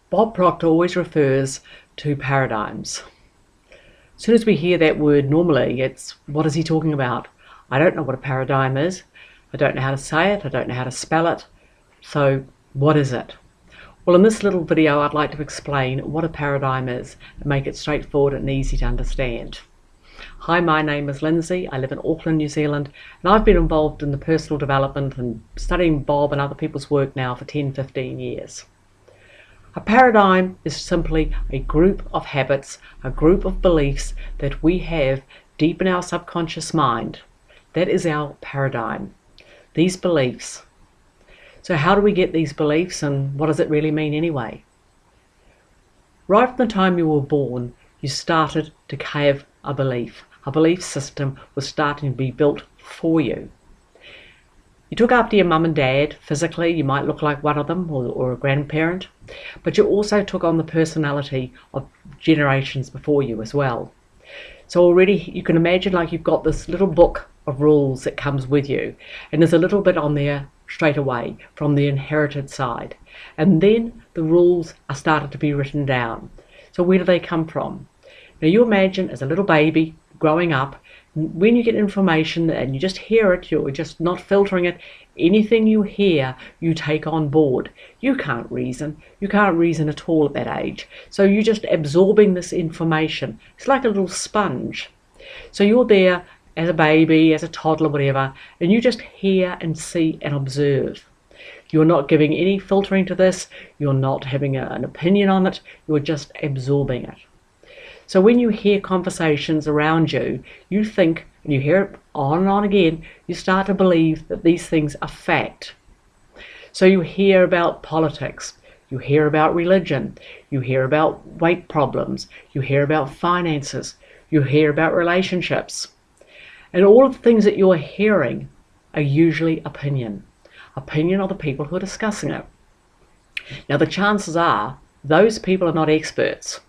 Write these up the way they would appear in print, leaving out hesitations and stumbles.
Bob Proctor always refers to paradigms. As soon as we hear that word, normally it's, what is he talking about? I don't know what a paradigm is. I don't know how to say it. I don't know how to spell it. So what is it? Well, in this little video, I'd like to explain what a paradigm is and make it straightforward and easy to understand. Hi, my name is Lindsay. I live in Auckland, New Zealand, and I've been involved in the personal development and studying Bob and other people's work now for 10-15 years. A paradigm is simply a group of habits, a group of beliefs that we have deep in our subconscious mind. That is our paradigm, these beliefs. So how do we get these beliefs, and what does it really mean anyway? Right from the time you were born, you started to have a belief. A belief system was starting to be built for you. You took after your mum and dad. Physically, you might look like one of them or a grandparent, but you also took on the personality of generations before you as well. So already you can imagine like you've got this little book of rules that comes with you, and there's a little bit on there straight away from the inherited side, and then the rules are started to be written down. So where do they come from? Now you imagine as a little baby growing up, when you get information and you just hear it, you're just not filtering it. Anything you hear, you take on board. You can't reason. You can't reason at all at that age. So you're just absorbing this information. It's like a little sponge. So you're there as a baby, as a toddler, whatever, and you just hear and see and observe. You're not giving any filtering to this. You're not having an opinion on it. You're just absorbing it. So when you hear conversations around you, you think, and you hear it on and on again, you start to believe that these things are fact. So you hear about politics, you hear about religion, you hear about weight problems, you hear about finances, you hear about relationships. And all of the things that you're hearing are usually opinion of the people who are discussing it. Now the chances are those people are not experts,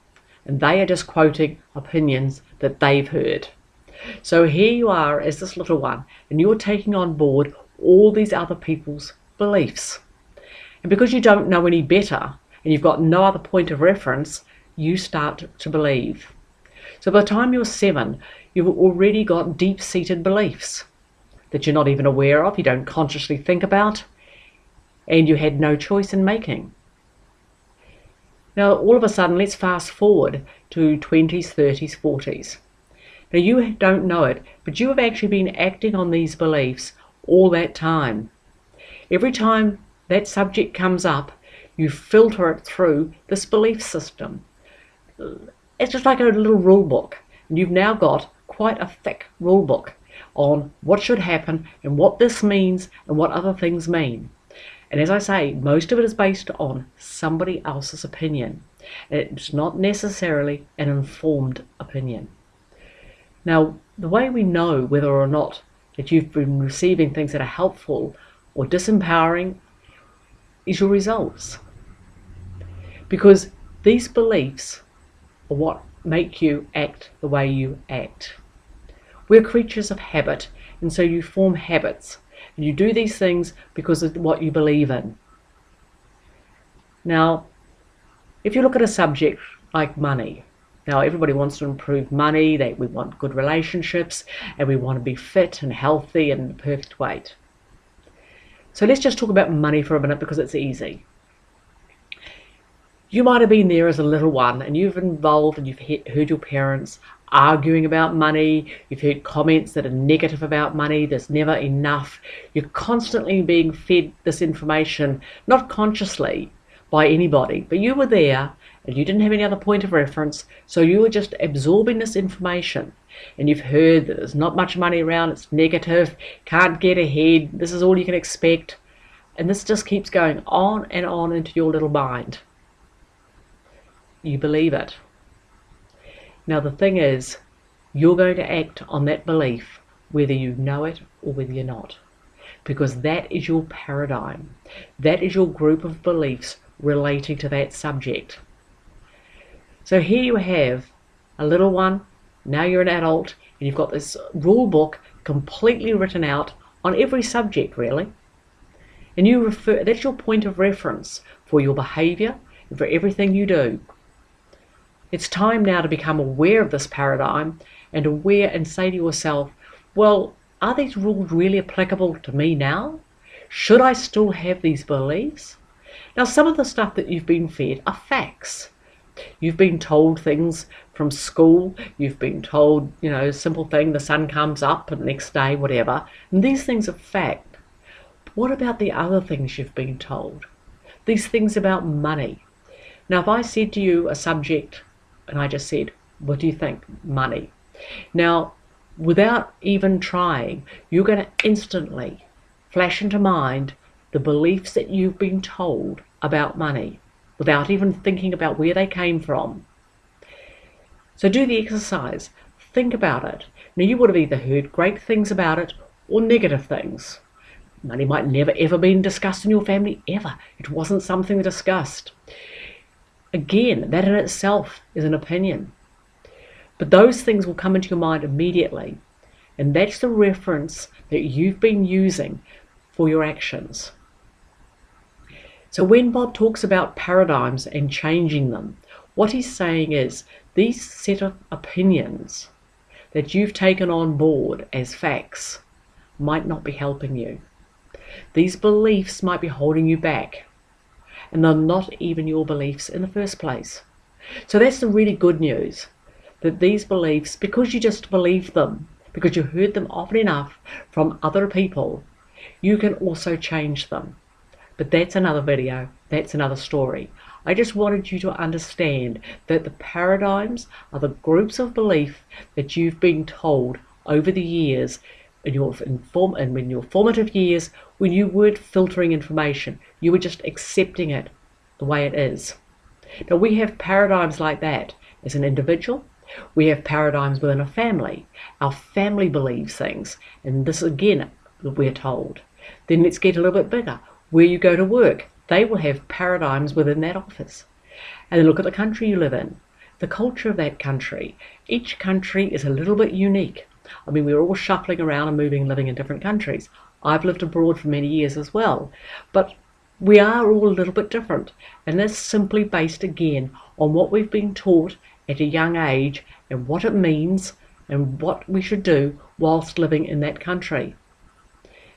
and they are just quoting opinions that they've heard. So here you are as this little one, and you're taking on board all these other people's beliefs. And because you don't know any better, and you've got no other point of reference, you start to believe. So by the time you're 7, you've already got deep-seated beliefs that you're not even aware of, you don't consciously think about, and you had no choice in making. Now, all of a sudden, let's fast forward to 20s, 30s, 40s. Now, you don't know it, but you have actually been acting on these beliefs all that time. Every time that subject comes up, you filter it through this belief system. It's just like a little rule book. And you've now got quite a thick rule book on what should happen and what this means and what other things mean. And as I say, most of it is based on somebody else's opinion. It's not necessarily an informed opinion. Now, the way we know whether or not that you've been receiving things that are helpful or disempowering is your results. Because these beliefs are what make you act the way you act. We're creatures of habit, and so you form habits. And you do these things because of what you believe in. Now, if you look at a subject like money, now everybody wants to improve money, we want good relationships, and we want to be fit and healthy and the perfect weight. So let's just talk about money for a minute because it's easy. You might have been there as a little one and you've been involved and you've heard your parents arguing about money, you've heard comments that are negative about money, there's never enough. You're constantly being fed this information, not consciously by anybody, but you were there and you didn't have any other point of reference, so you were just absorbing this information. And you've heard that there's not much money around, it's negative, can't get ahead, this is all you can expect. And this just keeps going on and on into your little mind. You believe it. Now the thing is, you're going to act on that belief whether you know it or whether you're not. Because that is your paradigm. That is your group of beliefs relating to that subject. So here you have a little one, now you're an adult, and you've got this rule book completely written out on every subject really. And that's your point of reference for your behavior and for everything you do. It's time now to become aware of this paradigm and aware and say to yourself, well, are these rules really applicable to me now? Should I still have these beliefs? Now, some of the stuff that you've been fed are facts. You've been told things from school, you've been told, simple thing, the sun comes up and the next day, whatever, and these things are fact. What about the other things you've been told? These things about money. Now, if I said to you a subject and I just said, what do you think? Money. Now, without even trying, you're going to instantly flash into mind the beliefs that you've been told about money without even thinking about where they came from. So do the exercise. Think about it. Now, you would have either heard great things about it or negative things. Money might never ever been discussed in your family, ever. It wasn't something discussed. Again, that in itself is an opinion. But those things will come into your mind immediately. And that's the reference that you've been using for your actions. So when Bob talks about paradigms and changing them, what he's saying is these set of opinions that you've taken on board as facts might not be helping you. These beliefs might be holding you back, and they're not even your beliefs in the first place. So that's the really good news, that these beliefs, because you just believe them, because you heard them often enough from other people, you can also change them. But that's another video, that's another story. I just wanted you to understand that the paradigms are the groups of belief that you've been told over the years in your formative years, when you weren't filtering information, you were just accepting it the way it is. Now, we have paradigms like that as an individual. We have paradigms within a family. Our family believes things, and this again we're told. Then let's get a little bit bigger. Where you go to work, they will have paradigms within that office. And then look at the country you live in, the culture of that country. Each country is a little bit unique. I mean, we're all shuffling around and moving and living in different countries. I've lived abroad for many years as well, but we are all a little bit different. And that's simply based again on what we've been taught at a young age and what it means and what we should do whilst living in that country.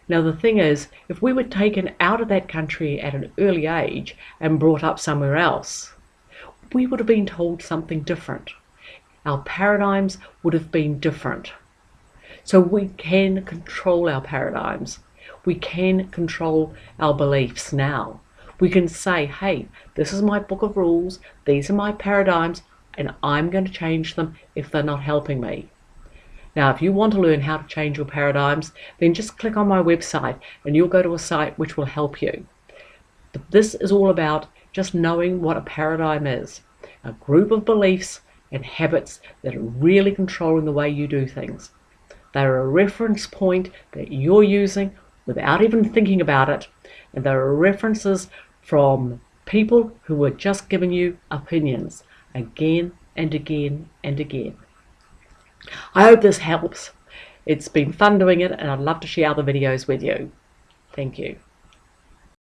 Now, the thing is, if we were taken out of that country at an early age and brought up somewhere else, we would have been told something different. Our paradigms would have been different. So we can control our paradigms. We can control our beliefs now. We can say, hey, this is my book of rules, these are my paradigms, and I'm going to change them if they're not helping me. Now, if you want to learn how to change your paradigms, then just click on my website and you'll go to a site which will help you. But this is all about just knowing what a paradigm is. A group of beliefs and habits that are really controlling the way you do things. They're a reference point that you're using without even thinking about it, and there are references from people who are just giving you opinions again and again and again. I hope this helps. It's been fun doing it, and I'd love to share other videos with you. Thank you.